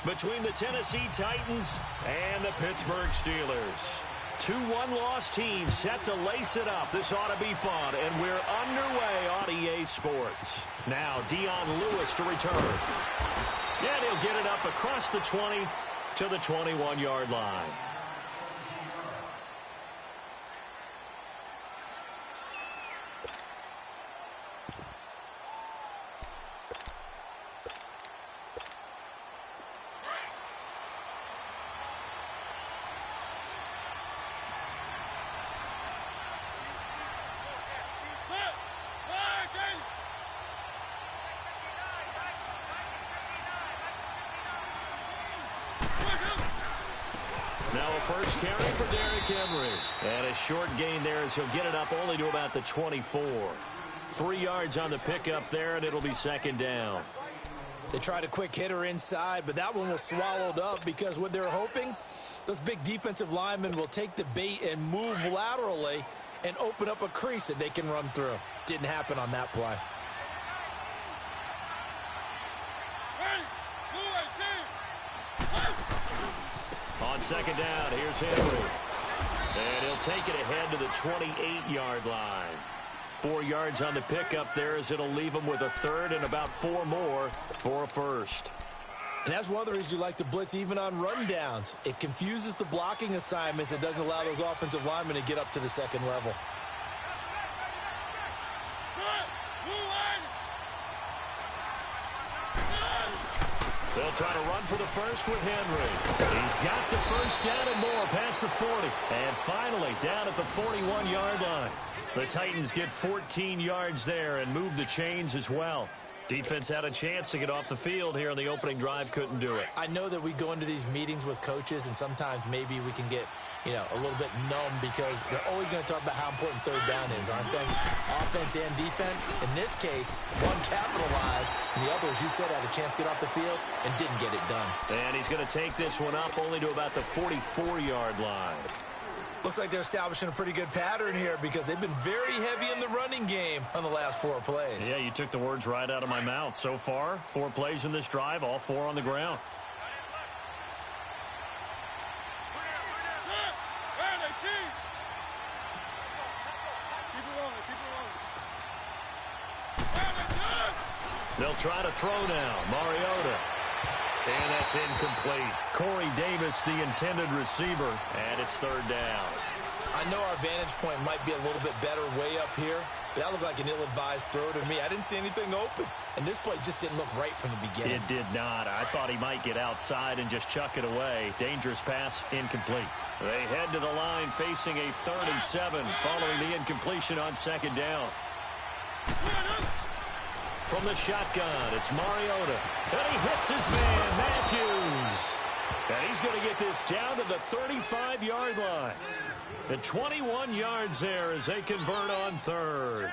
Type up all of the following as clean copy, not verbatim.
between the Tennessee Titans and the Pittsburgh Steelers. 2-1 loss teams set to lace it up. This ought to be fun, and we're underway on EA Sports. Now, Dion Lewis to return. And he'll get it up across the 20 to the 21-yard line. Now a first carry for Derrick Henry. And a short gain there as he'll get it up only to about the 24. 3 yards on the pickup there, and it'll be second down. They tried a quick hitter inside, but that one was swallowed up because what they're hoping, those big defensive linemen will take the bait and move laterally and open up a crease that they can run through. Didn't happen on that play. On second down, here's Henry. And he'll take it ahead to the 28-yard line. 4 yards on the pickup there as it'll leave him with a third and about 4 more for a first. And that's one of the reasons you like to blitz even on rundowns. It confuses the blocking assignments. It doesn't allow those offensive linemen to get up to the second level. They'll try to run for the first with Henry. He's got the first down and more past the 40. And finally down at the 41-yard line. The Titans get 14 yards there and move the chains as well. Defense had a chance to get off the field here on the opening drive, couldn't do it. I know that we go into these meetings with coaches, and sometimes maybe we can get, a little bit numb because they're always going to talk about how important third down is, aren't they? Offense and defense. In this case, one capitalized, and the other, as you said, had a chance to get off the field and didn't get it done. And he's going to take this one up only to about the 44-yard line. Looks like they're establishing a pretty good pattern here because they've been very heavy in the running game on the last 4 plays. Yeah, you took the words right out of my mouth. So far, 4 plays in this drive, all 4 on the ground. They'll try to throw now. Mariota. And that's incomplete. Corey Davis, the intended receiver, and it's third down. I know our vantage point might be a little bit better way up here, but that looked like an ill-advised throw to me. I didn't see anything open, and this play just didn't look right from the beginning. It did not. I thought he might get outside and just chuck it away. Dangerous pass, incomplete. They head to the line facing a 3rd and 7 following the incompletion on second down. From the shotgun, it's Mariota. And he hits his man, Matthews. And he's going to get this down to the 35-yard line. The 21 yards there as they convert on 3rd.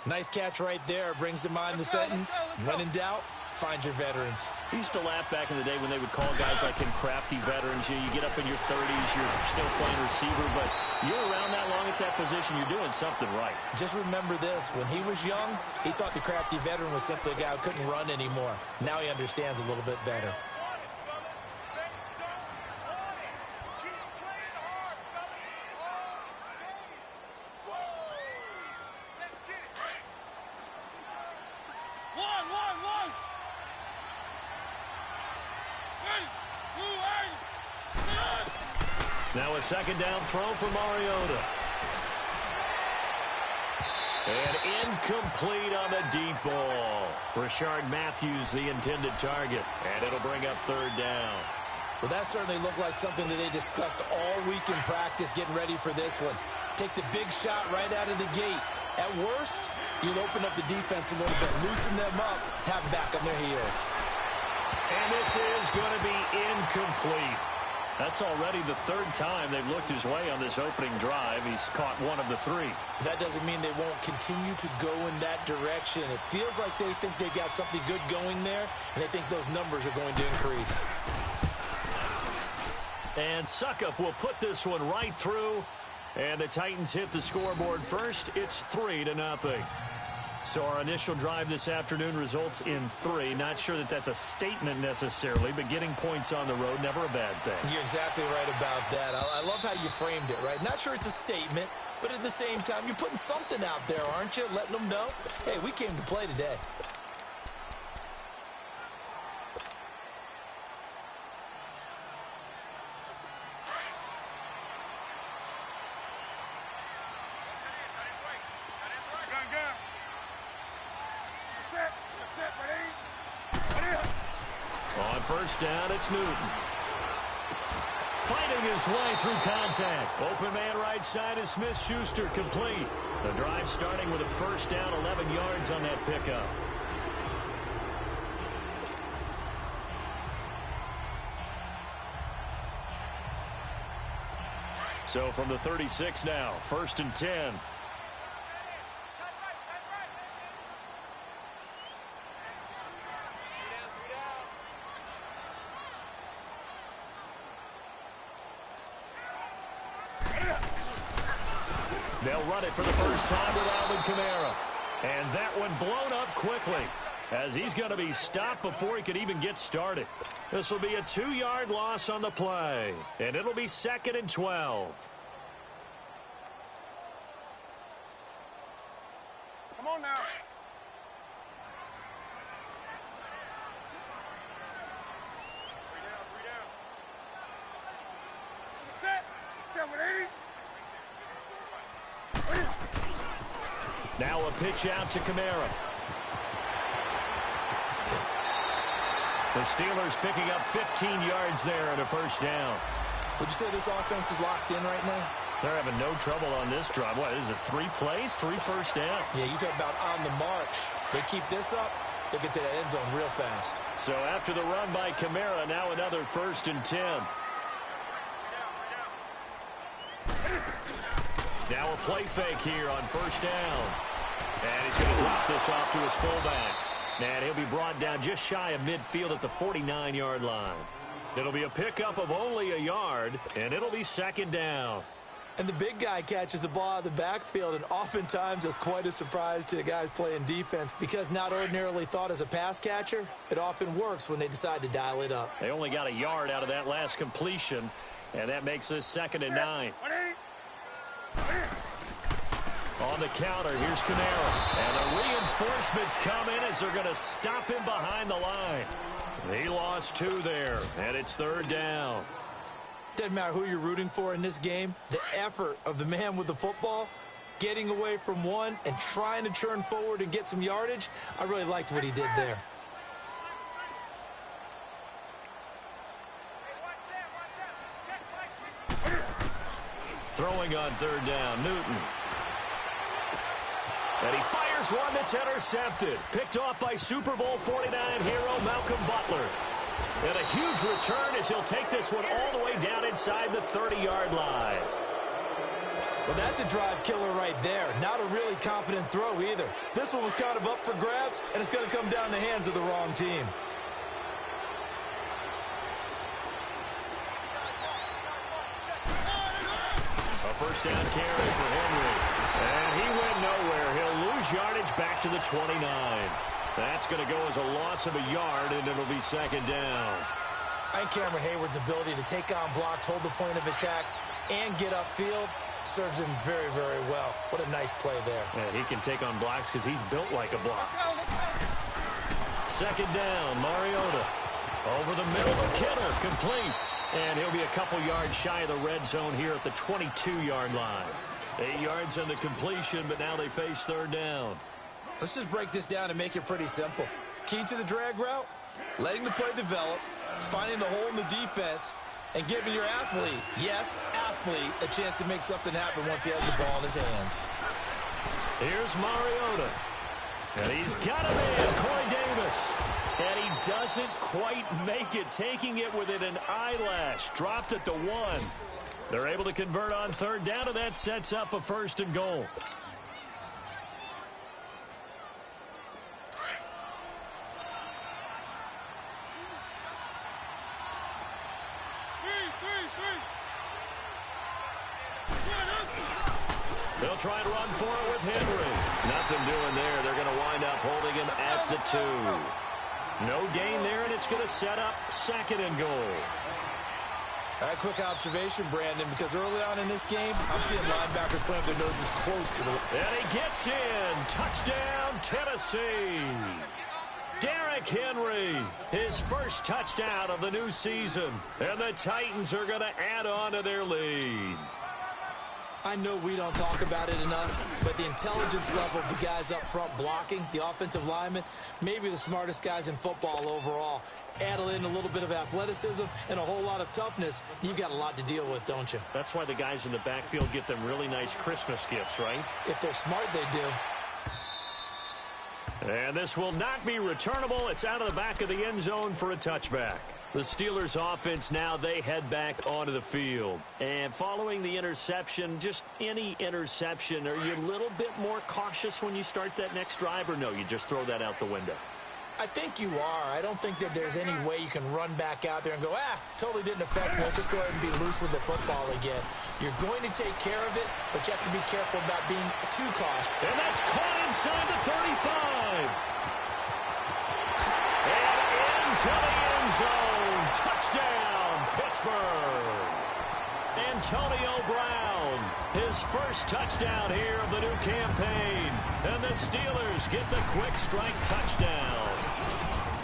Nice catch right there. Brings to mind the sentence, when in doubt, find your veterans. I used to laugh back in the day when they would call guys like him crafty veterans. You get up in your 30s, you're still playing receiver, but you're around that long at that position, you're doing something right. Just remember this. When he was young, he thought the crafty veteran was simply a guy who couldn't run anymore. Now he understands a little bit better. Now a second down throw for Mariota. And incomplete on the deep ball. Rashard Matthews, the intended target. And it'll bring up 3rd down. Well, that certainly looked like something that they discussed all week in practice getting ready for this one. Take the big shot right out of the gate. At worst, you'll open up the defense a little bit, loosen them up, have them back on their heels. And this is going to be incomplete. That's already the 3rd time they've looked his way on this opening drive. He's caught 1 of the 3. That doesn't mean they won't continue to go in that direction. It feels like they think they got something good going there, and they think those numbers are going to increase. And Suckup will put this one right through. And the Titans hit the scoreboard first. It's 3-0. So our initial drive this afternoon results in 3. Not sure that that's a statement necessarily, but getting points on the road, never a bad thing. You're exactly right about that. I love how you framed it, right? Not sure it's a statement, but at the same time, you're putting something out there, aren't you? Letting them know, hey, we came to play today. On first down, it's Newton. Fighting his way through contact. Open man right side is Smith-Schuster, complete. The drive starting with a first down, 11 yards on that pickup. So from the 36 now, 1st and 10. They'll run it for the first time with Alvin Kamara. And that one blown up quickly as he's going to be stopped before he could even get started. This will be a 2-yard loss on the play. And it'll be 2nd and 12. Come on now. Now a pitch out to Kamara. The Steelers picking up 15 yards there and a first down. Would you say this offense is locked in right now? They're having no trouble on this drive. What, is it 3 plays, 3 first downs? Yeah, you talk about on the march. They keep this up, they'll get to that end zone real fast. So after the run by Kamara, now another 1st and 10. Now a play fake here on first down. And he's going to drop this off to his fullback. And he'll be brought down just shy of midfield at the 49-yard line. It'll be a pickup of only a yard, and it'll be 2nd down. And the big guy catches the ball out of the backfield, and oftentimes that's quite a surprise to the guys playing defense because not ordinarily thought as a pass catcher, it often works when they decide to dial it up. They only got a yard out of that last completion, and that makes this 2nd and 9. On the counter, here's Kamara. And the reinforcements come in as they're going to stop him behind the line. He lost 2 there, and it's 3rd down. Doesn't matter who you're rooting for in this game. The effort of the man with the football, getting away from one and trying to turn forward and get some yardage, I really liked what he did there. Throwing on 3rd down, Newton. And he fires one that's intercepted. Picked off by Super Bowl 49 hero Malcolm Butler. And a huge return as he'll take this one all the way down inside the 30-yard line. Well, that's a drive killer right there. Not a really confident throw either. This one was kind of up for grabs, and it's going to come down the hands of the wrong team. A first down carry for Henry. And he went nowhere. He'll lose yardage back to the 29. That's going to go as a loss of a yard, and it'll be 2nd down. I think Cameron Hayward's ability to take on blocks, hold the point of attack, and get upfield serves him very, very well. What a nice play there. And he can take on blocks because he's built like a block. 2nd down, Mariota. Over the middle of Kittle, complete. And he'll be a couple yards shy of the red zone here at the 22-yard line. 8 yards on the completion, but now they face 3rd down. Let's just break this down and make it pretty simple. Key to the drag route, letting the play develop, finding the hole in the defense, and giving your athlete, yes, athlete, a chance to make something happen once he has the ball in his hands. Here's Mariota. And he's got a man, Corey Davis. And he doesn't quite make it, taking it within an eyelash. Dropped at the 1. They're able to convert on 3rd down, and that sets up a 1st and goal. They'll try and run for it with Henry. Nothing doing there. They're going to wind up holding him at the 2. No gain there, and it's going to set up 2nd and goal. A quick observation, Brandon, because early on in this game, I'm seeing linebackers playing with their noses close to the... And he gets in. Touchdown, Tennessee. Derrick Henry, his first touchdown of the new season. And the Titans are going to add on to their lead. I know we don't talk about it enough, but the intelligence level of the guys up front blocking, the offensive linemen, maybe the smartest guys in football overall. Add in a little bit of athleticism and a whole lot of toughness, you've got a lot to deal with, don't you? That's why the guys in the backfield get them really nice Christmas gifts, right? If they're smart, they do. And this will not be returnable. It's out of the back of the end zone for a touchback. The Steelers offense now, they head back onto the field. And following the interception, just any interception, are you a little bit more cautious when you start that next drive, or no, you just throw that out the window? I think you are. I don't think that there's any way you can run back out there and go, totally didn't affect me. Let's just go ahead and be loose with the football again. You're going to take care of it, but you have to be careful about being too cautious. And that's caught inside the 35. And into the end zone. Touchdown, Pittsburgh. Antonio Brown, his first touchdown here of the new campaign. And the Steelers get the quick strike touchdown.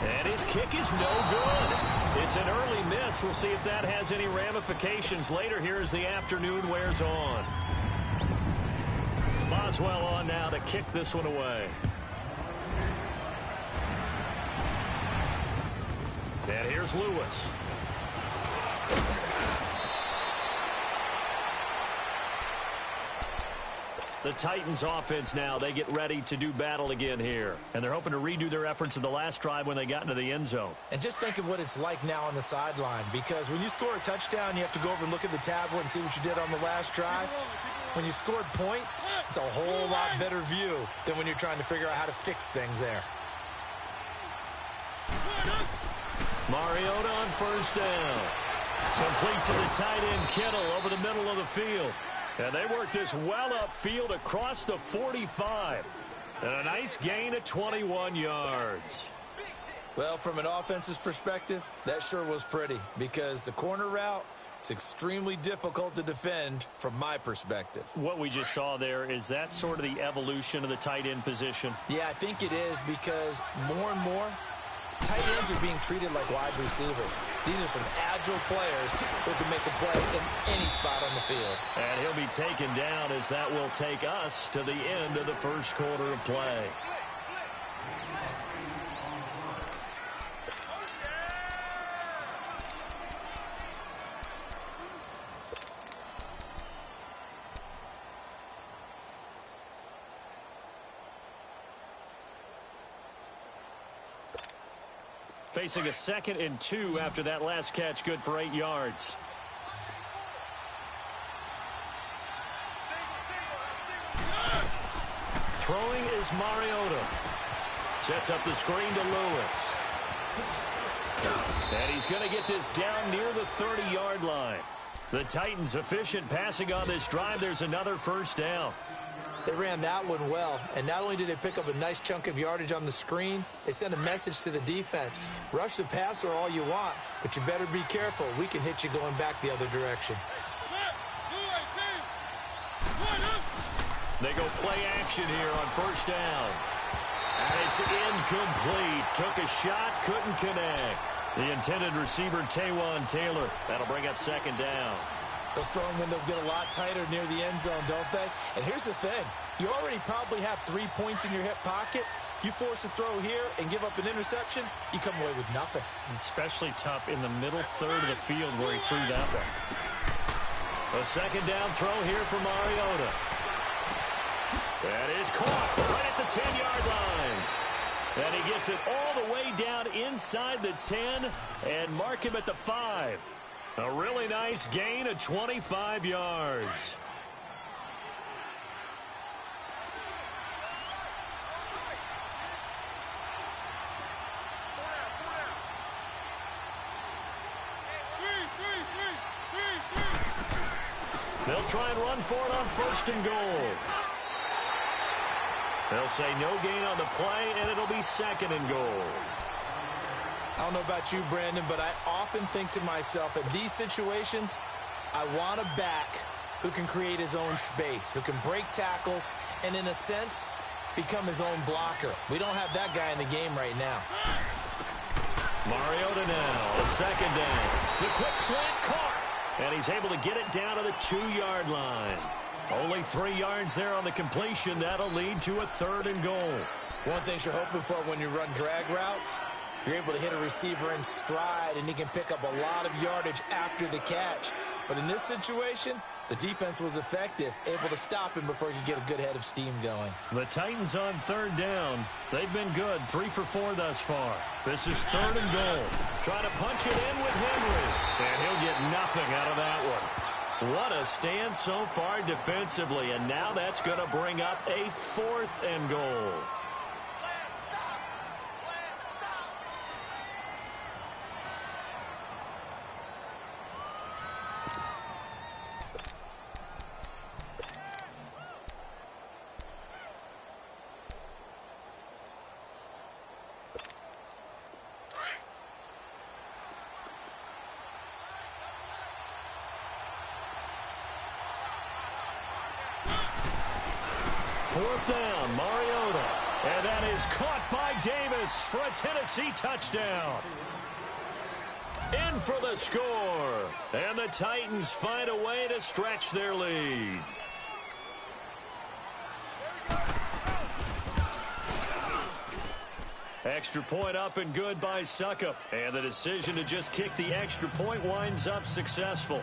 And his kick is no good. It's an early miss. We'll see if that has any ramifications later here as the afternoon wears on. Boswell on now to kick this one away. And here's Lewis. The Titans offense now, they get ready to do battle again here. And they're hoping to redo their efforts in the last drive when they got into the end zone. And just think of what it's like now on the sideline, because when you score a touchdown, you have to go over and look at the tablet and see what you did on the last drive. When you scored points, it's a whole lot better view than when you're trying to figure out how to fix things there. Mariota on first down. Complete to the tight end, Kittle, over the middle of the field. And they work this well upfield across the 45. And a nice gain of 21 yards. Well, from an offense's perspective, that sure was pretty, because the corner route, it's extremely difficult to defend from my perspective. What we just saw there, is that sort of the evolution of the tight end position? Yeah, I think it is, because more and more, tight ends are being treated like wide receivers. These are some agile players who can make a play in any spot on the field. And he'll be taken down as that will take us to the end of the first quarter of play. Facing a 2nd and 2 after that last catch, good for 8 yards. Throwing is Mariota. Sets up the screen to Lewis. And he's going to get this down near the 30-yard line. The Titans efficient passing on this drive. There's another first down. They ran that one well, and not only did they pick up a nice chunk of yardage on the screen, they sent a message to the defense. Rush the passer all you want, but you better be careful. We can hit you going back the other direction. They go play action here on first down. And it's incomplete. Took a shot, couldn't connect. The intended receiver, Taywan Taylor. That'll bring up 2nd down. Those throwing windows get a lot tighter near the end zone, don't they? And here's the thing. You already probably have 3 points in your hip pocket. You force a throw here and give up an interception, you come away with nothing. Especially tough in the middle third of the field where he threw that one. A 2nd down throw here for Mariota. That is caught right at the 10-yard line. And he gets it all the way down inside the 10 and mark him at the 5. A really nice gain of 25 yards. They'll try and run for it on 1st and goal. They'll say no gain on the play, and it'll be 2nd and goal. I don't know about you, Brandon, but I often think to myself, in these situations, I want a back who can create his own space, who can break tackles, and in a sense, become his own blocker. We don't have that guy in the game right now. Mariota now on 2nd down. The quick slant caught, and he's able to get it down to the 2-yard line. Only 3 yards there on the completion. That'll lead to a 3rd and goal. One thing you're hoping for when you run drag routes, you're able to hit a receiver in stride, and he can pick up a lot of yardage after the catch. But in this situation, the defense was effective, able to stop him before he could get a good head of steam going. The Titans on 3rd down. They've been good, 3 for 4 thus far. This is 3rd and goal. Trying to punch it in with Henry, and he'll get nothing out of that one. What a stand so far defensively, and now that's going to bring up a 4th and goal. Fourth down, Mariota. And that is caught by Davis for a Tennessee touchdown. In for the score. And the Titans find a way to stretch their lead. Extra point up and good by Suckup. And the decision to just kick the extra point winds up successful.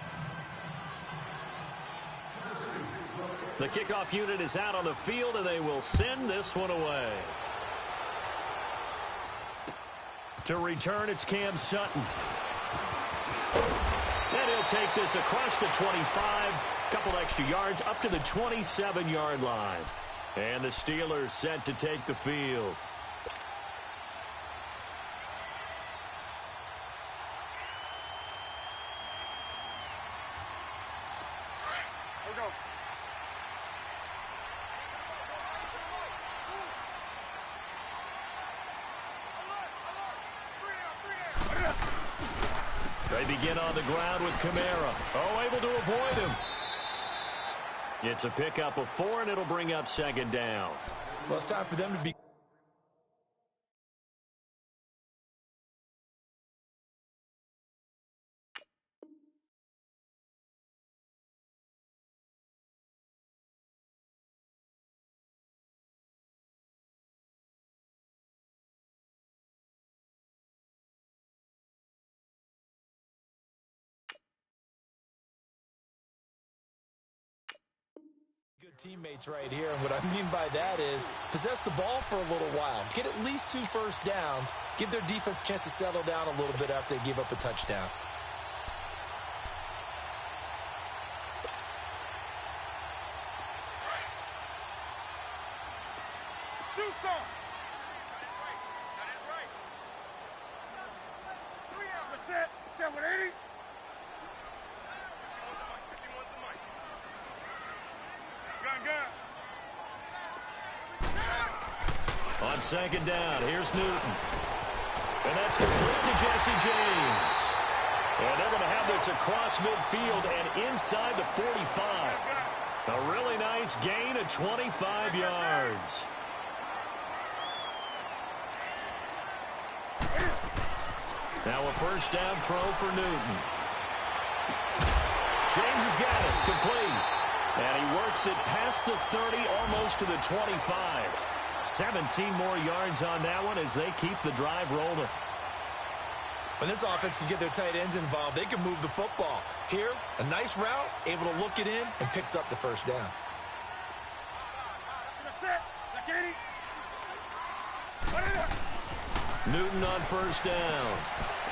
The kickoff unit is out on the field, and they will send this one away. To return, it's Cam Sutton. And he'll take this across the 25. Couple extra yards up to the 27-yard line. And the Steelers set to take the field. They begin on the ground with Kamara. Oh, able to avoid him. It's a pickup of 4, and it'll bring up 2nd down. Well, it's time for them to be. Good teammates right here, and what I mean by that is possess the ball for a little while, get at least 2 first downs, give their defense a chance to settle down a little bit after they give up a touchdown. Do something. That is right. 3%, 780. On 2nd down, here's Newton. And that's complete to Jesse James. And they're going to have this across midfield and inside the 45. A really nice gain of 25 yards. Now a first down throw for Newton. James has got it, complete. And he works it past the 30, almost to the 25. 17 more yards on that one as they keep the drive rolling. When this offense can get their tight ends involved, they can move the football. Here, a nice route, able to look it in, and picks up the first down. Newton on first down.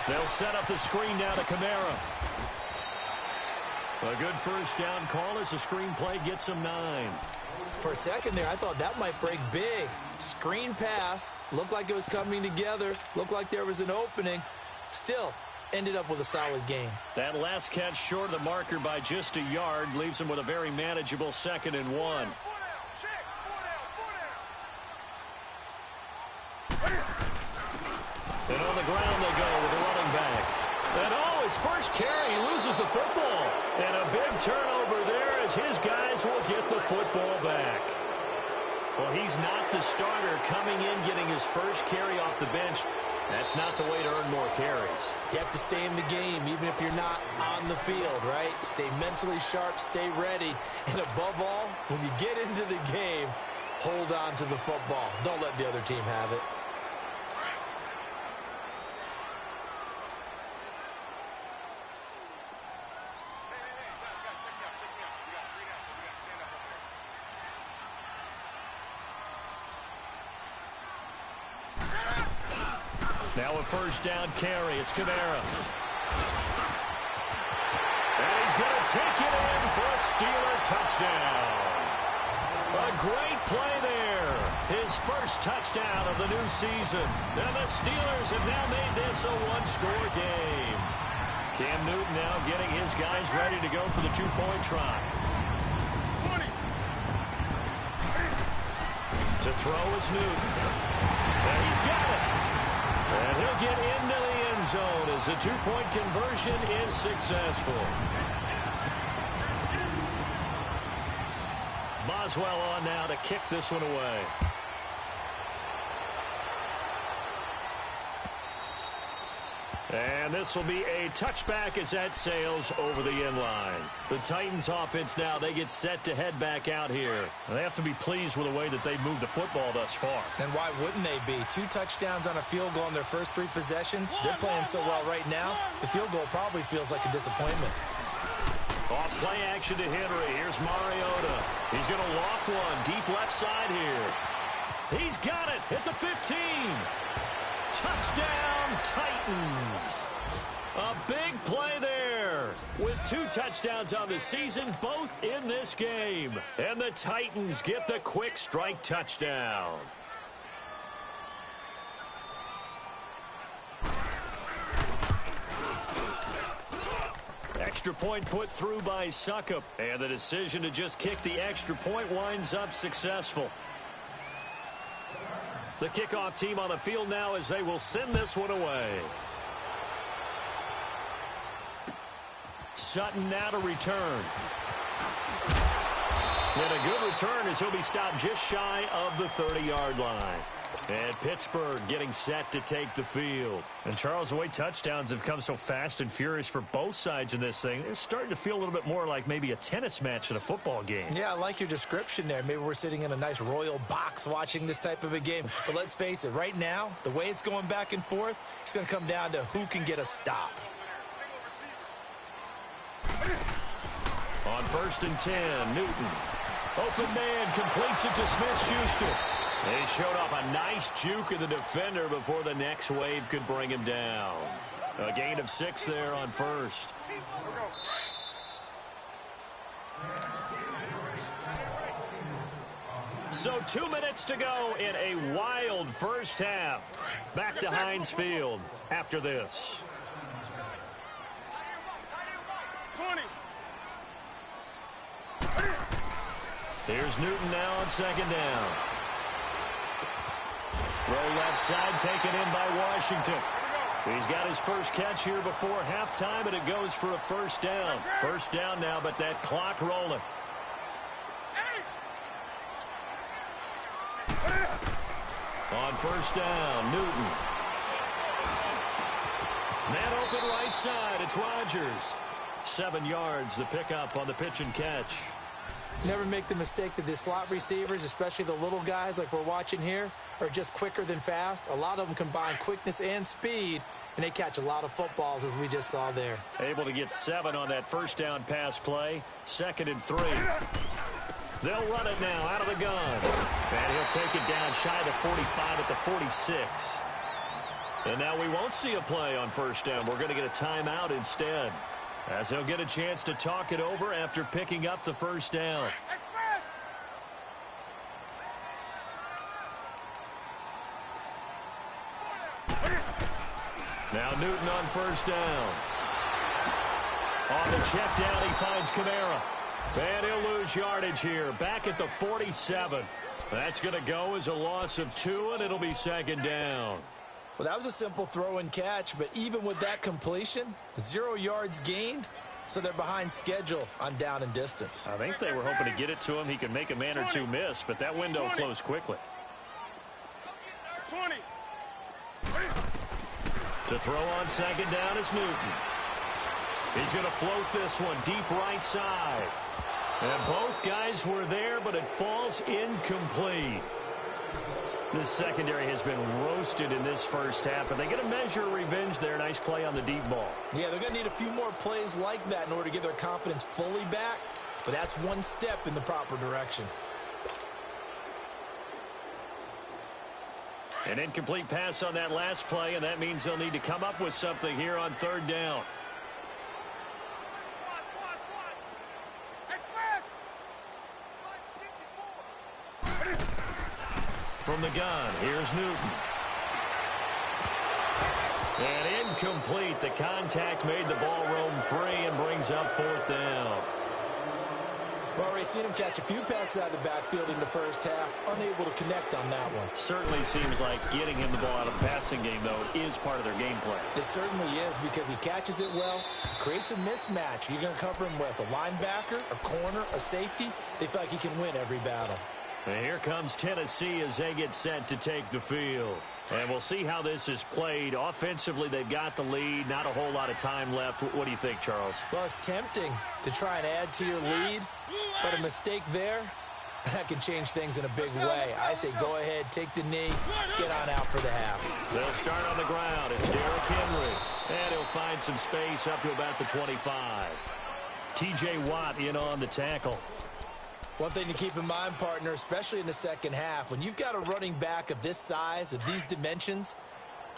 They'll set up the screen now to Kamara. A good first down call as the screen play gets him 9. For a second there, I thought that might break big. Screen pass, looked like it was coming together, looked like there was an opening. Still, ended up with a solid game. That last catch short of the marker by just a yard leaves him with a very manageable 2nd and 1. And on the ground they go with the running back. And his first carry, he loses the football. And a big turnover there as his guys will get the football back. Well, he's not the starter coming in, getting his first carry off the bench. That's not the way to earn more carries. You have to stay in the game, even if you're not on the field, right? Stay mentally sharp, stay ready. And above all, when you get into the game, hold on to the football. Don't let the other team have it. Now a first down carry. It's Kamara. And he's going to take it in for a Steeler touchdown. A great play there. His first touchdown of the new season. And the Steelers have now made this a one-score game. Cam Newton now getting his guys ready to go for the two-point try. 20. To throw is Newton. And he's got it. And he'll get into the end zone as the two-point conversion is successful. Boswell on now to kick this one away. And this will be a touchback as that sails over the end line. The Titans offense now, they get set to head back out here. They have to be pleased with the way that they've moved the football thus far. And why wouldn't they be? 2 touchdowns on a field goal in their first 3 possessions. They're playing so well right now, the field goal probably feels like a disappointment. Off play action to Henry. Here's Mariota. He's going to loft one deep left side here. He's got it at the 15. Touchdown, Titans. A big play there with 2 touchdowns on the season, both in this game. And the Titans get the quick strike touchdown. Extra point put through by Suckup. And the decision to just kick the extra point winds up successful. The kickoff team on the field now as they will send this one away. Sutton now to return. And a good return as he'll be stopped just shy of the 30-yard line. And Pittsburgh getting set to take the field. And Charles, the way touchdowns have come so fast and furious for both sides in this thing, it's starting to feel a little bit more like maybe a tennis match in a football game. Yeah, I like your description there. Maybe we're sitting in a nice royal box watching this type of a game. But let's face it, right now, the way it's going back and forth, it's going to come down to who can get a stop. On 1st and 10, Newton. Open man completes it to Smith-Schuster. They showed off a nice juke of the defender before the next wave could bring him down. A gain of 6 there on 1st. So 2 minutes to go in a wild first half. Back to Heinz Field after this. 20. Here's Newton now on 2nd down. Throw left side taken in by Washington. He's got his first catch here before halftime, and it goes for a first down. First down now, but that clock rolling. On 1st down, Newton. Man open right side, it's Rodgers. 7 yards, the pickup on the pitch and catch. Never make the mistake that the slot receivers, especially the little guys like we're watching here, are just quicker than fast. A lot of them combine quickness and speed, and they catch a lot of footballs, as we just saw there. Able to get 7 on that first down pass play. 2nd and 3. They'll run it now out of the gun. And he'll take it down shy of the 45 at the 46. And now we won't see a play on first down. We're going to get a timeout instead, as he'll get a chance to talk it over after picking up the first down. Now Newton on first down. On the check down, he finds Kamara. And he'll lose yardage here. Back at the 47. That's going to go as a loss of 2, and it'll be second down. Well, that was a simple throw and catch, but even with that completion, 0 yards gained, so they're behind schedule on down and distance. I think they were hoping to get it to him. He could make a man or two miss, but that window closed quickly. 20. To throw on second down is Newton. He's going to float this one deep right side. And both guys were there, but it falls incomplete. The secondary has been roasted in this first half, but they get a measure of revenge there. Nice play on the deep ball. Yeah, they're going to need a few more plays like that in order to get their confidence fully back, but that's one step in the proper direction. An incomplete pass on that last play, and that means they'll need to come up with something here on third down. From the gun, here's Newton. And incomplete. The contact made the ball roam free and brings up fourth down. We've already seen him catch a few passes out of the backfield in the first half, unable to connect on that one. Certainly seems like getting him the ball out of the passing game, though, is part of their game plan. It certainly is, because he catches it well, creates a mismatch. You're going to cover him with a linebacker, a corner, a safety. They feel like he can win every battle. And here comes Tennessee as they get set to take the field. And we'll see how this is played. Offensively, they've got the lead. Not a whole lot of time left. What do you think, Charles? Well, it's tempting to try and add to your lead, but a mistake there, that can change things in a big way. I say go ahead, take the knee, get on out for the half. They'll start on the ground. It's Derrick Henry. And he'll find some space up to about the 25. T.J. Watt in on the tackle. One thing to keep in mind, partner, especially in the second half, when you've got a running back of this size, of these dimensions,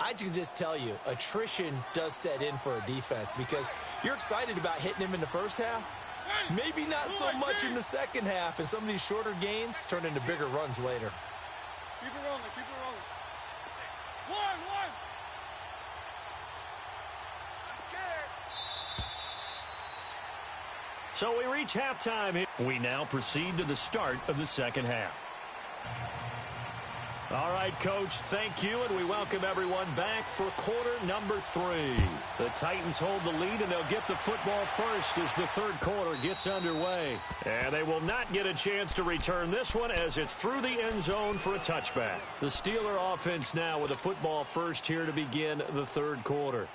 I can just tell you, attrition does set in for a defense, because you're excited about hitting him in the first half, maybe not so much in the second half, and some of these shorter gains turn into bigger runs later. Keep it rolling, keep it rolling. One. So we reach halftime. We now proceed to the start of the second half. All right, Coach, thank you, and we welcome everyone back for quarter number 3. The Titans hold the lead, and they'll get the football first as the third quarter gets underway. And they will not get a chance to return this one as it's through the end zone for a touchback. The Steeler offense now with the football first here to begin the third quarter.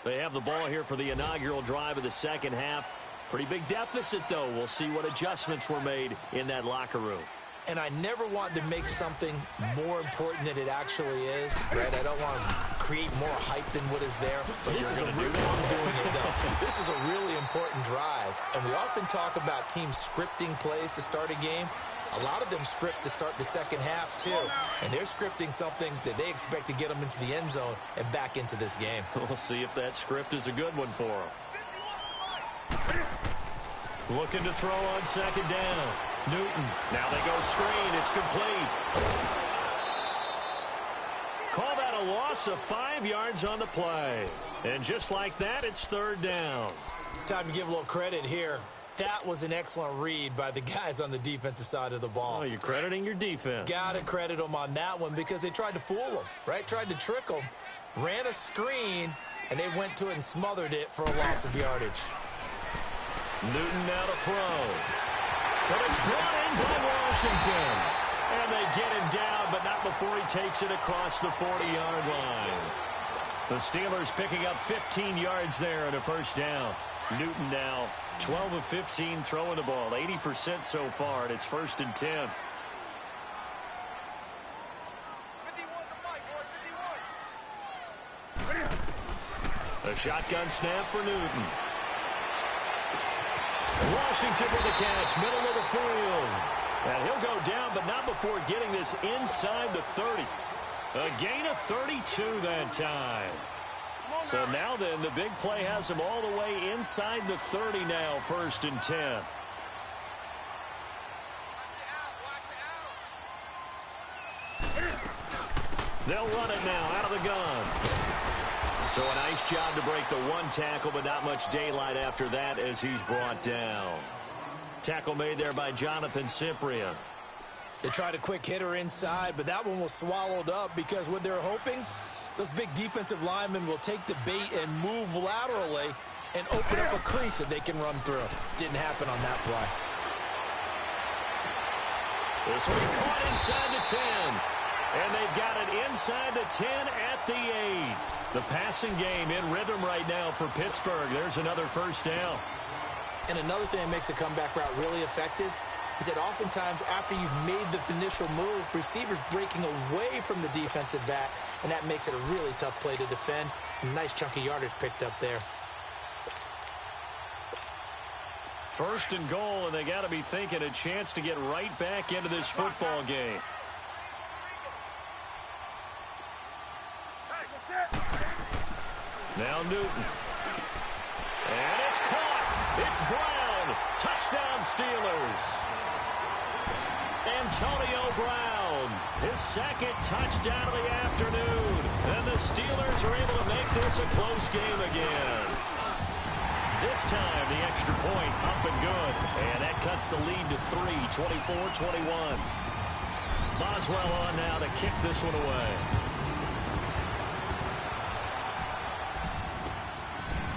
They have the ball here for the inaugural drive of the second half. Pretty big deficit, though. We'll see what adjustments were made in that locker room. And I never want to make something more important than it actually is, right? I don't want to create more hype than what is there. But this is a really, I'm doing it, though. This is a really important drive. And we often talk about teams scripting plays to start a game. A lot of them script to start the second half, too. And they're scripting something that they expect to get them into the end zone and back into this game. We'll see if that script is a good one for them. Looking to throw on second down. Newton. Now they go screen. It's complete. Call that a loss of 5 yards on the play. And just like that, it's third down. Time to give a little credit here. That was an excellent read by the guys on the defensive side of the ball. Oh, you're crediting your defense. Got to credit them on that one because they tried to fool them, right? Tried to trick them. Ran a screen, and they went to it and smothered it for a loss of yardage. Newton now to throw. But it's brought in by Washington. And they get him down, but not before he takes it across the 40-yard line. The Steelers picking up 15 yards there and a first down. Newton now 12 of 15 throwing the ball. 80% so far, and it's first and 10. 51. A shotgun snap for Newton. Washington with the catch, middle of the field. And he'll go down, but not before getting this inside the 30. A gain of 32 that time. So now then, the big play has him all the way inside the 30 now, first and 10. They'll run it now out of the gun. So a nice job to break the one tackle, but not much daylight after that as he's brought down. Tackle made there by Jonathan Cyprien. They tried a quick hitter inside, but that one was swallowed up because what they're hoping, those big defensive linemen will take the bait and move laterally and open up a crease that they can run through. Didn't happen on that play. This will be caught inside the 10. And they've got it inside the 10 at the 8. The passing game in rhythm right now for Pittsburgh. There's another first down. And another thing that makes the comeback route really effective is that oftentimes after you've made the initial move, receivers breaking away from the defensive back, and that makes it a really tough play to defend. A nice chunk of yardage picked up there. First and goal, and they got to be thinking a chance to get right back into this football game. Now Newton. And it's caught. It's Brown. Touchdown Steelers. Antonio Brown. His second touchdown of the afternoon. And the Steelers are able to make this a close game again. This time the extra point up and good. And that cuts the lead to 3, 24-21. Boswell on now to kick this one away.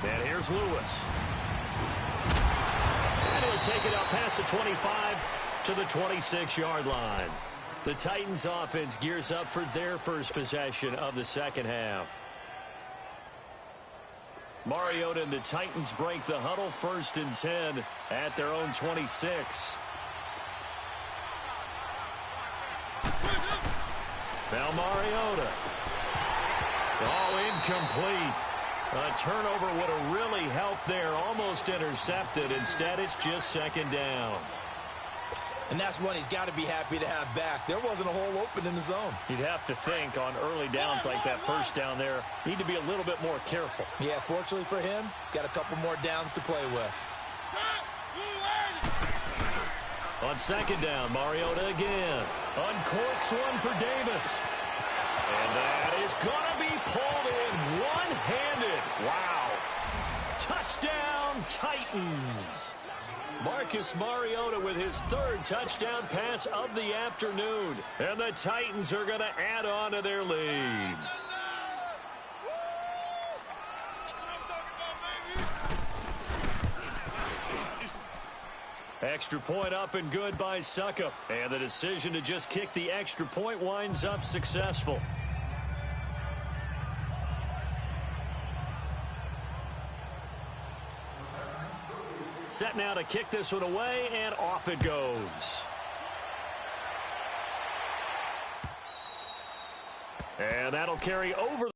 And here's Lewis. And he'll take it out past the 25 to the 26-yard line. The Titans offense gears up for their first possession of the second half. Mariota and the Titans break the huddle, 1st and 10 at their own 26. Now Mariota. Oh, incomplete. A turnover would have really helped there. Almost intercepted. Instead, it's just 2nd down. And that's one he's got to be happy to have back. There wasn't a hole open in the zone. You'd have to think on early downs like that first down there, need to be a little bit more careful. Yeah, fortunately for him, got a couple more downs to play with. On 2nd down, Mariota again. Uncorks one for Davis. And that is going to be pulled in one-handed. Wow. Touchdown, Titans. Marcus Mariota with his 3rd touchdown pass of the afternoon. And the Titans are going to add on to their lead. Extra point up and good by Suckup. And the decision to just kick the extra point winds up successful. Set now to kick this one away, and off it goes. And that'll carry over.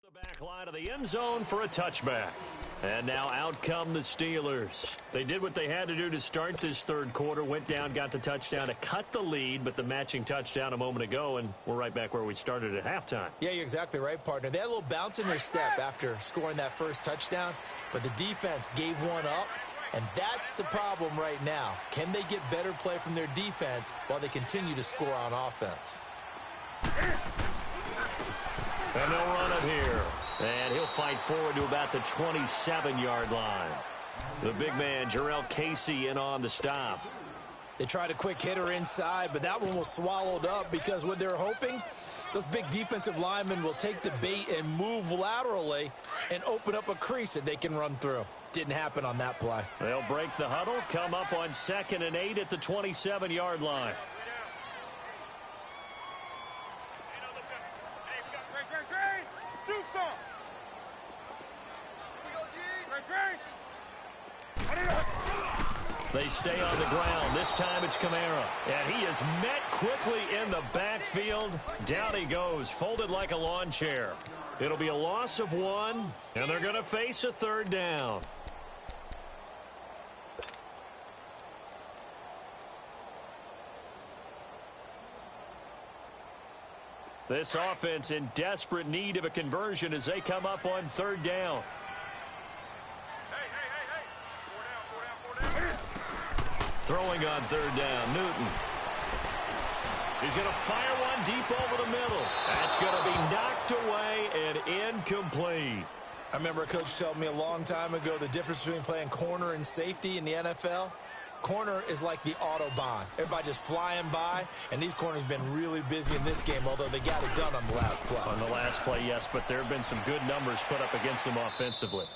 The back line of the end zone for a touchback. And now out come the Steelers. They did what they had to do to start this 3rd quarter. Went down, got the touchdown to cut the lead, but the matching touchdown a moment ago, and we're right back where we started at halftime. Yeah, you're exactly right, partner. They had a little bounce in their step after scoring that first touchdown, but the defense gave one up, and that's the problem right now. Can they get better play from their defense while they continue to score on offense? And they'll run it here. And he'll fight forward to about the 27-yard line. The big man, Jarrell Casey, in on the stop. They tried a quick hitter inside, but that one was swallowed up because what they're hoping, those big defensive linemen will take the bait and move laterally and open up a crease that they can run through. Didn't happen on that play. They'll break the huddle, come up on 2nd and 8 at the 27-yard line. They stay on the ground. This time it's Kamara. And he is met quickly in the backfield. Down he goes, folded like a lawn chair. It'll be a loss of 1, and they're going to face a third down. This offense in desperate need of a conversion as they come up on third down. Throwing on third down, Newton. He's going to fire one deep over the middle. That's going to be knocked away and incomplete. I remember a coach told me a long time ago the difference between playing corner and safety in the NFL. Corner is like the Autobahn. Everybody just flying by, and these corners have been really busy in this game, although they got it done on the last play. On the last play, yes, but there have been some good numbers put up against them offensively.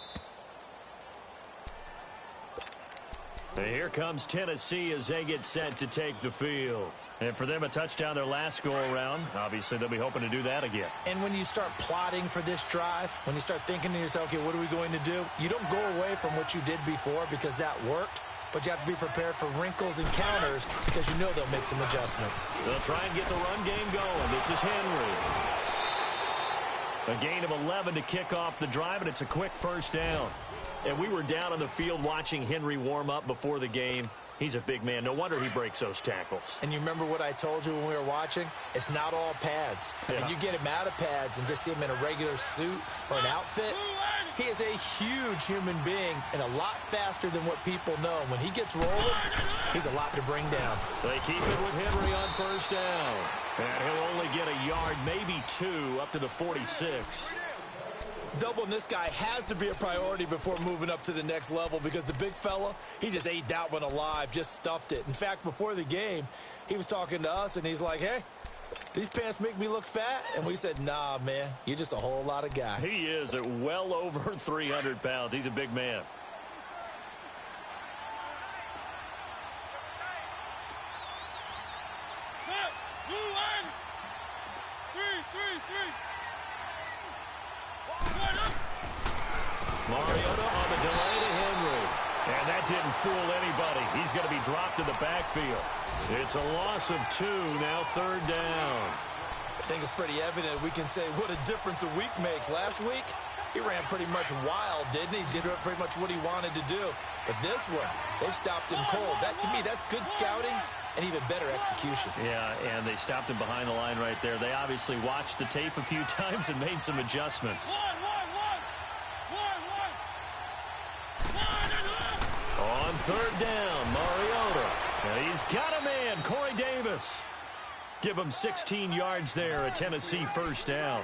And here comes Tennessee as they get set to take the field. And for them, a touchdown their last go-around. Obviously, they'll be hoping to do that again. And when you start plotting for this drive, when you start thinking to yourself, okay, what are we going to do? You don't go away from what you did before because that worked. But you have to be prepared for wrinkles and counters because you know they'll make some adjustments. They'll try and get the run game going. This is Henry. A gain of 11 to kick off the drive, and it's a quick first down. And we were down on the field watching Henry warm up before the game. He's a big man. No wonder he breaks those tackles. And you remember what I told you when we were watching? It's not all pads. Yeah. I mean, you get him out of pads and just see him in a regular suit or an outfit. He is a huge human being and a lot faster than what people know. When he gets rolling, he's a lot to bring down. They keep it with Henry on first down. And he'll only get a yard, maybe 2, up to the 46. Doubling this guy has to be a priority before moving up to the next level because the big fella, he just ate that one alive, just stuffed it. In fact, before the game, he was talking to us, and he's like, hey, these pants make me look fat? And we said, nah, man, you're just a whole lot of guy. He is at well over 300 pounds. He's a big man. Mariota on the delay to Henry. And that didn't fool anybody. He's going to be dropped in the backfield. It's a loss of 2, now third down. I think it's pretty evident we can say what a difference a week makes. Last week, he ran pretty much wild, didn't he? Did pretty much what he wanted to do. But this one, they stopped him cold. That, to me, that's good scouting and even better execution. Yeah, and they stopped him behind the line right there. They obviously watched the tape a few times and made some adjustments. On third down, Mariota. And he's got a man, Corey Davis. Give him 16 yards there, a Tennessee first down.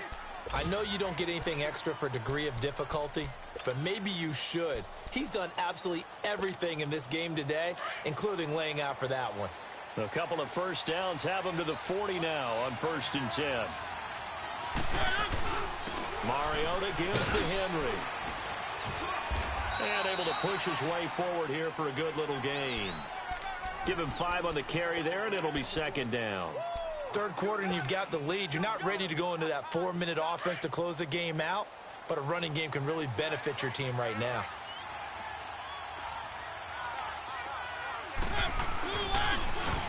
I know you don't get anything extra for degree of difficulty, but maybe you should. He's done absolutely everything in this game today, including laying out for that one. A couple of first downs have him to the 40 now on 1st and 10. Mariota gives to Henry. And able to push his way forward here for a good little gain. Give him 5 on the carry there, and it'll be second down. Third quarter, and you've got the lead. You're not ready to go into that 4-minute offense to close the game out, but a running game can really benefit your team right now.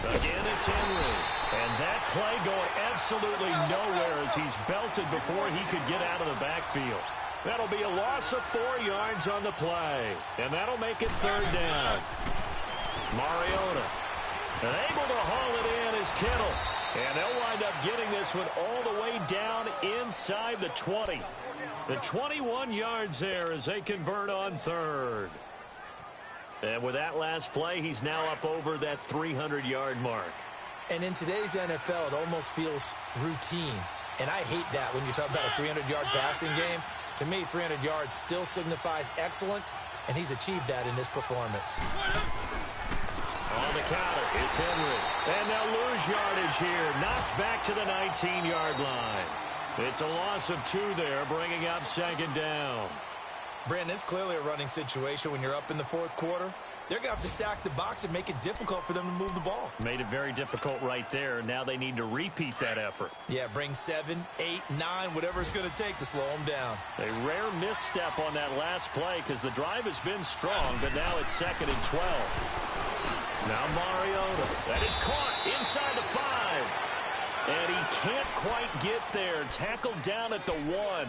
Again, it's Henry. And that play going absolutely nowhere as he's belted before he could get out of the backfield. That'll be a loss of 4 yards on the play. And that'll make it third down. Mariota. And able to haul it in is Kittle. And they'll wind up getting this one all the way down inside the 20. The 21 yards there as they convert on third. And with that last play, he's now up over that 300-yard mark. And in today's NFL, it almost feels routine. And I hate that when you talk about a 300-yard passing game. To me, 300 yards still signifies excellence, and he's achieved that in this performance. On the counter, it's Henry. And they'll lose yardage here. Knocked back to the 19-yard line. It's a loss of 2 there, bringing up second down. Brandon, it's clearly a running situation when you're up in the fourth quarter. They're going to have to stack the box and make it difficult for them to move the ball. Made it very difficult right there. Now they need to repeat that effort. Yeah, bring 7, 8, 9, whatever it's going to take to slow them down. A rare misstep on that last play because the drive has been strong, but now it's 2nd and 12. Now Mariota. That is caught inside the 5. And he can't quite get there. Tackled down at the 1.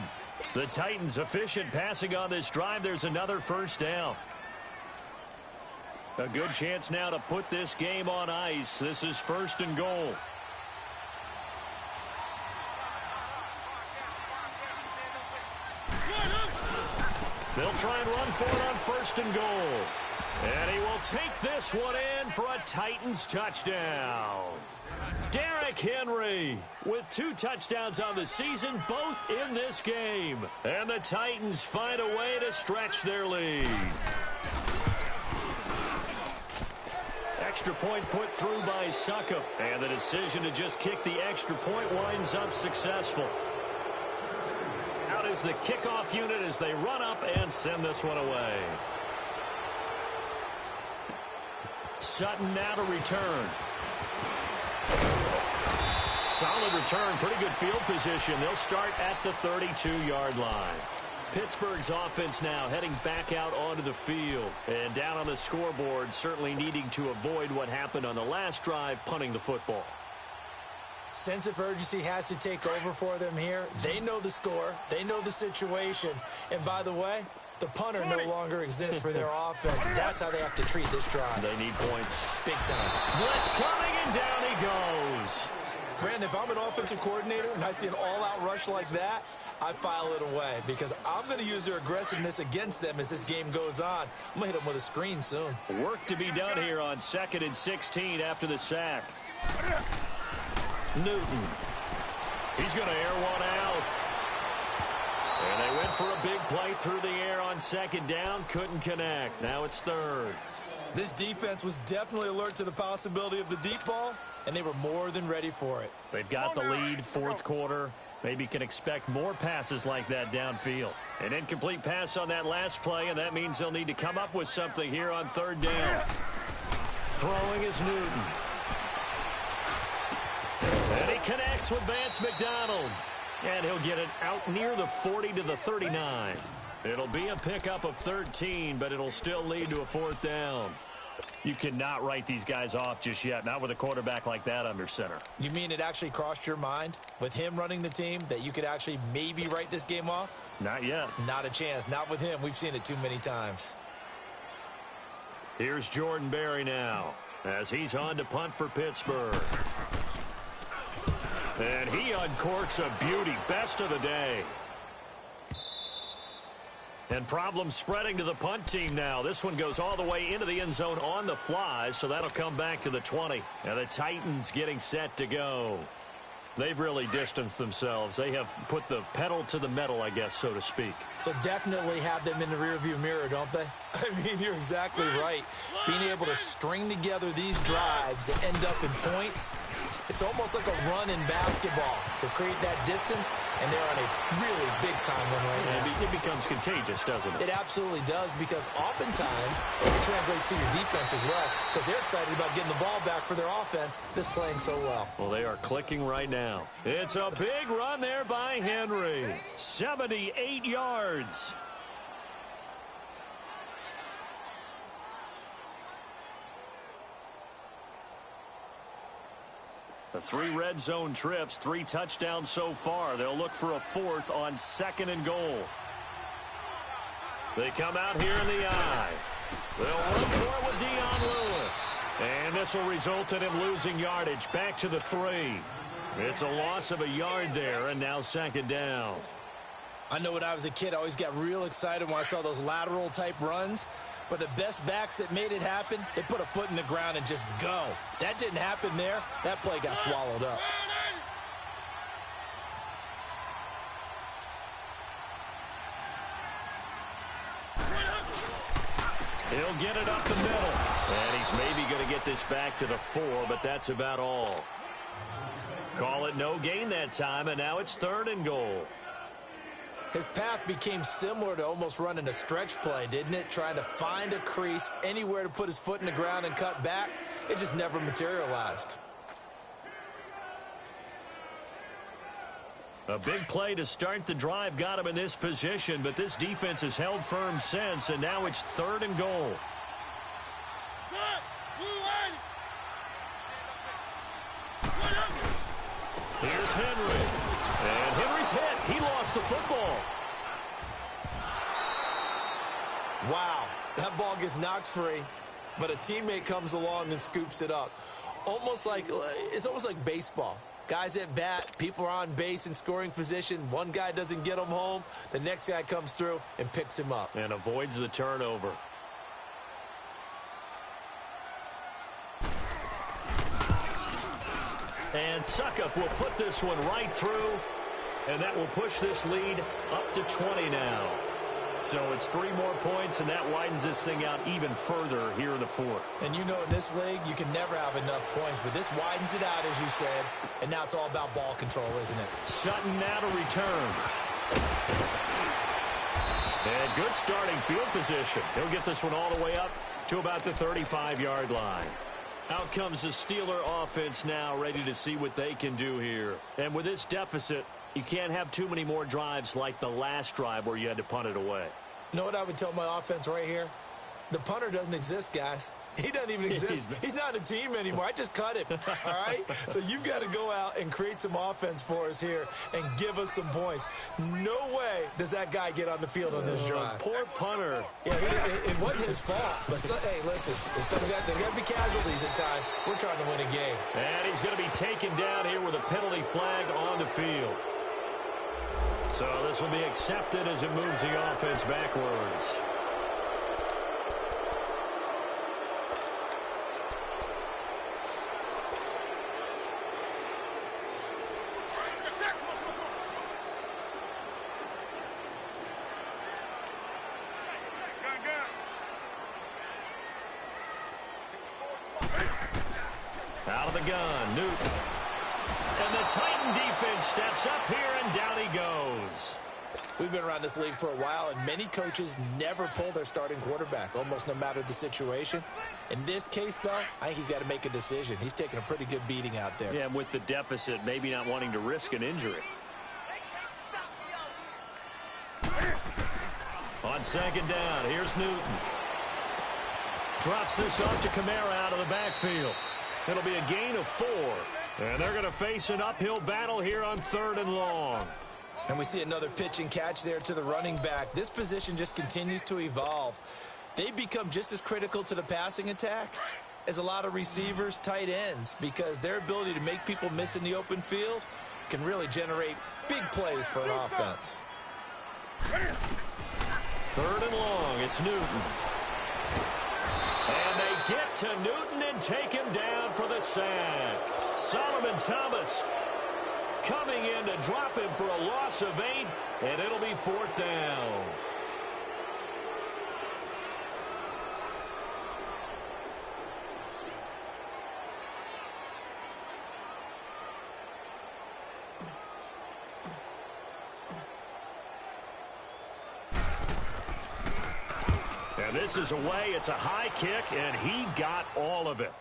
The Titans efficient passing on this drive. There's another first down. A good chance now to put this game on ice. This is 1st and goal. They'll try and run for it on 1st and goal. And he will take this one in for a Titans touchdown. Derrick Henry with 2 touchdowns on the season, both in this game. And the Titans find a way to stretch their lead. Extra point put through by Suckup. And the decision to just kick the extra point winds up successful. Out is the kickoff unit as they run up and send this one away. Sutton now to return. Solid return, pretty good field position. They'll start at the 32-yard line. Pittsburgh's offense now heading back out onto the field. And down on the scoreboard, certainly needing to avoid what happened on the last drive, punting the football. Sense of urgency has to take over for them here. They know the score. They know the situation. And by the way, the punter no longer exists for their offense. That's how they have to treat this drive. They need points. Big time. Blitz coming, and down he goes. Brandon, if I'm an offensive coordinator and I see an all-out rush like that, I file it away because I'm going to use their aggressiveness against them as this game goes on. I'm going to hit them with a screen soon. Work to be done here on 2nd and 16 after the sack. Newton. He's going to air one out. And they went for a big play through the air on 2nd down. Couldn't connect. Now it's 3rd. This defense was definitely alert to the possibility of the deep ball, and they were more than ready for it. They've got the lead, 4th quarter. Maybe can expect more passes like that downfield. An incomplete pass on that last play, and that means they'll need to come up with something here on 3rd down. Throwing is Newton. And he connects with Vance McDonald. And he'll get it out near the 40 to the 39. It'll be a pickup of 13, but it'll still lead to a 4th down. You cannot write these guys off just yet, not with a quarterback like that under center. You mean it actually crossed your mind with him running the team that you could actually maybe write this game off? Not yet. Not a chance. Not with him. We've seen it too many times. Here's Jordan Berry now as he's on to punt for Pittsburgh. And he uncorks a beauty. Best of the day. And problems spreading to the punt team now. This one goes all the way into the end zone on the fly, so that'll come back to the 20. And the Titans getting set to go. They've really distanced themselves. They have put the pedal to the metal, I guess, so to speak. So definitely have them in the rearview mirror, don't they? I mean, you're exactly right. Being able to string together these drives that end up in points, it's almost like a run in basketball to create that distance, and they're on a really big-time one right now. It becomes contagious, doesn't it? It absolutely does, because oftentimes it translates to your defense as well, because they're excited about getting the ball back for their offense that's playing so well. Well, they are clicking right now. It's a big run there by Henry. 78 yards. The 3 red zone trips, 3 touchdowns so far. They'll look for a 4th on 2nd and goal. They come out here in the eye. They'll run for it with Dion Lewis. And this will result in him losing yardage back to the 3. It's a loss of a yard there, and now 2nd down. I know when I was a kid, I always got real excited when I saw those lateral-type runs. But the best backs that made it happen, they put a foot in the ground and just go. That didn't happen there. That play got swallowed up. He'll get it up the middle. And he's maybe going to get this back to the 4, but that's about all. Call it no gain that time, and now it's 3rd and goal. His path became similar to almost running a stretch play, didn't it? Trying to find a crease, anywhere to put his foot in the ground and cut back. It just never materialized. A big play to start the drive got him in this position, but this defense has held firm since, and now it's 3rd and goal. Set, blue line. Henry. And Henry's hit. He lost the football. Wow, that ball gets knocked free, but a teammate comes along and scoops it up. It's almost like baseball. Guys at bat, people are on base in scoring position. One guy doesn't get him home. The next guy comes through and picks him up. And avoids the turnover. And Suckup will put this one right through. And that will push this lead up to 20 now. So it's 3 more points, and that widens this thing out even further here in the fourth. And you know in this league, you can never have enough points, but this widens it out, as you said, and now it's all about ball control, isn't it? Sutton now to return. And good starting field position. He'll get this one all the way up to about the 35-yard line. Out comes the Steeler offense now, ready to see what they can do here. And with this deficit, you can't have too many more drives like the last drive where you had to punt it away. You know what I would tell my offense right here? The punter doesn't exist, guys. He doesn't even exist. He's not a team anymore. I just cut him, all right? So you've got to go out and create some offense for us here and give us some points. No way does that guy get on the field on this drive. Poor punter. Yeah, it wasn't his fault. But, hey, listen, there's got to be casualties at times. We're trying to win a game. And he's going to be taken down here with a penalty flag on the field. So this will be accepted as it moves the offense backwards. Out of the gun, Newton. And the Titan defense steps up here, and down he goes. We've been around this league for a while, and many coaches never pull their starting quarterback, almost no matter the situation. In this case, though, I think he's got to make a decision. He's taking a pretty good beating out there. Yeah, and with the deficit, maybe not wanting to risk an injury. On second down, here's Newton. Drops this off to Kamara out of the backfield. It'll be a gain of 4. And they're going to face an uphill battle here on 3rd and long. And we see another pitch and catch there to the running back. This position just continues to evolve. They become just as critical to the passing attack as a lot of receivers, tight ends, because their ability to make people miss in the open field can really generate big plays for an offense. 3rd and long, it's Newton. And they get to Newton and take him down for the sack. Solomon Thomas coming in to drop him for a loss of 8, and it'll be 4th down. And this is away. It's a high kick, and he got all of it.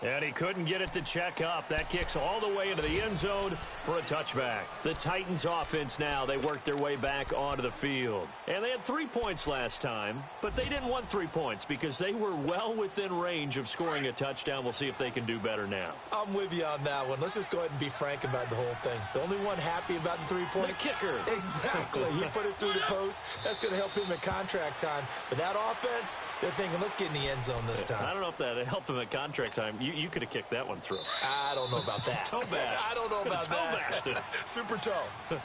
And he couldn't get it to check up. That kicks all the way into the end zone for a touchback. The Titans offense now, they worked their way back onto the field. And they had 3 points last time, but they didn't want 3 points because they were well within range of scoring a touchdown. We'll see if they can do better now. I'm with you on that one. Let's just go ahead and be frank about the whole thing. The only one happy about the 3-point. The kicker. Exactly. He put it through the post. That's going to help him at contract time. But that offense, they're thinking, let's get in the end zone this time. I don't know if that helped him at contract time. You could have kicked that one through. I don't know about that. Toe bash. I don't know about that. Toe bashed it. Super toe.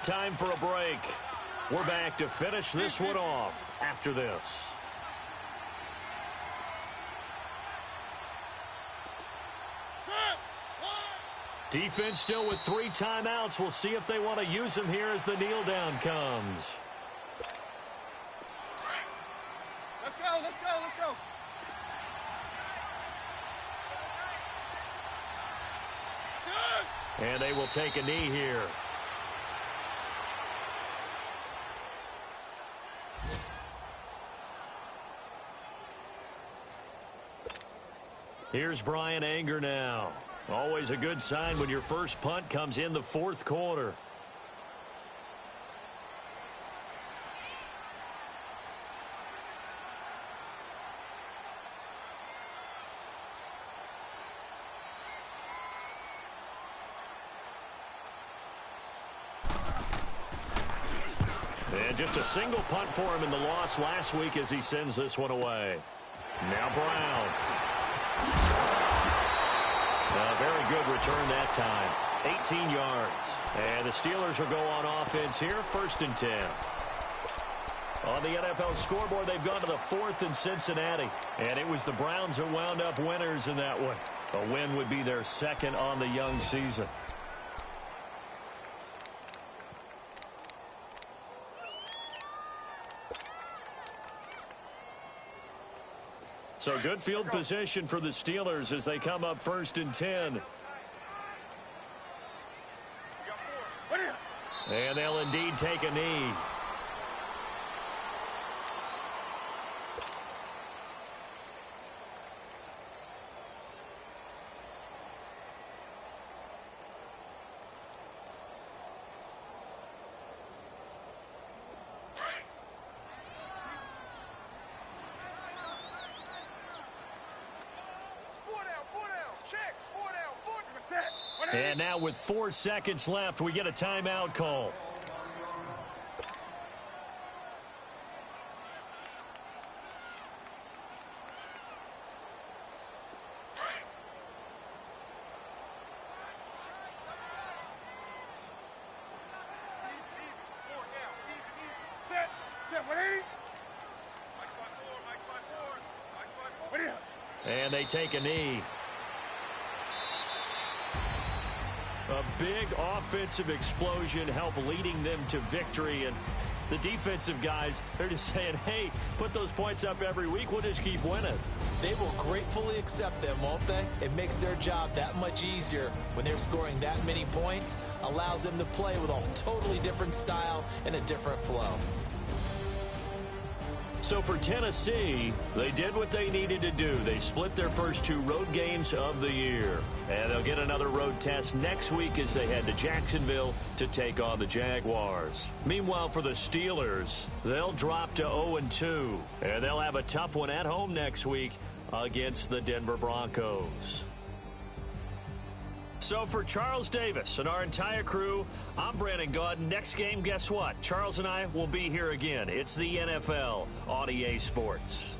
Time for a break. We're back to finish this one off after this. Defense still with 3 timeouts. We'll see if they want to use them here as the kneel down comes. Let's go, let's go, let's go. And they will take a knee here. Here's Brian Anger now. Always a good sign when your first punt comes in the 4th quarter. And just a single punt for him in the loss last week as he sends this one away. Now Brown. A very good return that time. 18 yards. And the Steelers will go on offense here, 1st and 10. On the NFL scoreboard, they've gone to the 4th in Cincinnati. And it was the Browns that wound up winners in that one. A win would be their 2nd on the young season. So good field position for the Steelers as they come up 1st and 10. And they'll indeed take a knee. And now with 4 seconds left, we get a timeout call. And they take a knee. A big offensive explosion helped leading them to victory. And the defensive guys, they're just saying, hey, put those points up every week. We'll just keep winning. They will gratefully accept them, won't they? It makes their job that much easier when they're scoring that many points. Allows them to play with a totally different style and a different flow. So for Tennessee, they did what they needed to do. They split their first 2 road games of the year. And they'll get another road test next week as they head to Jacksonville to take on the Jaguars. Meanwhile, for the Steelers, they'll drop to 0-2. And they'll have a tough one at home next week against the Denver Broncos. So for Charles Davis and our entire crew, I'm Brandon Gaudin. Next game, guess what? Charles and I will be here again. It's the NFL on EA Sports.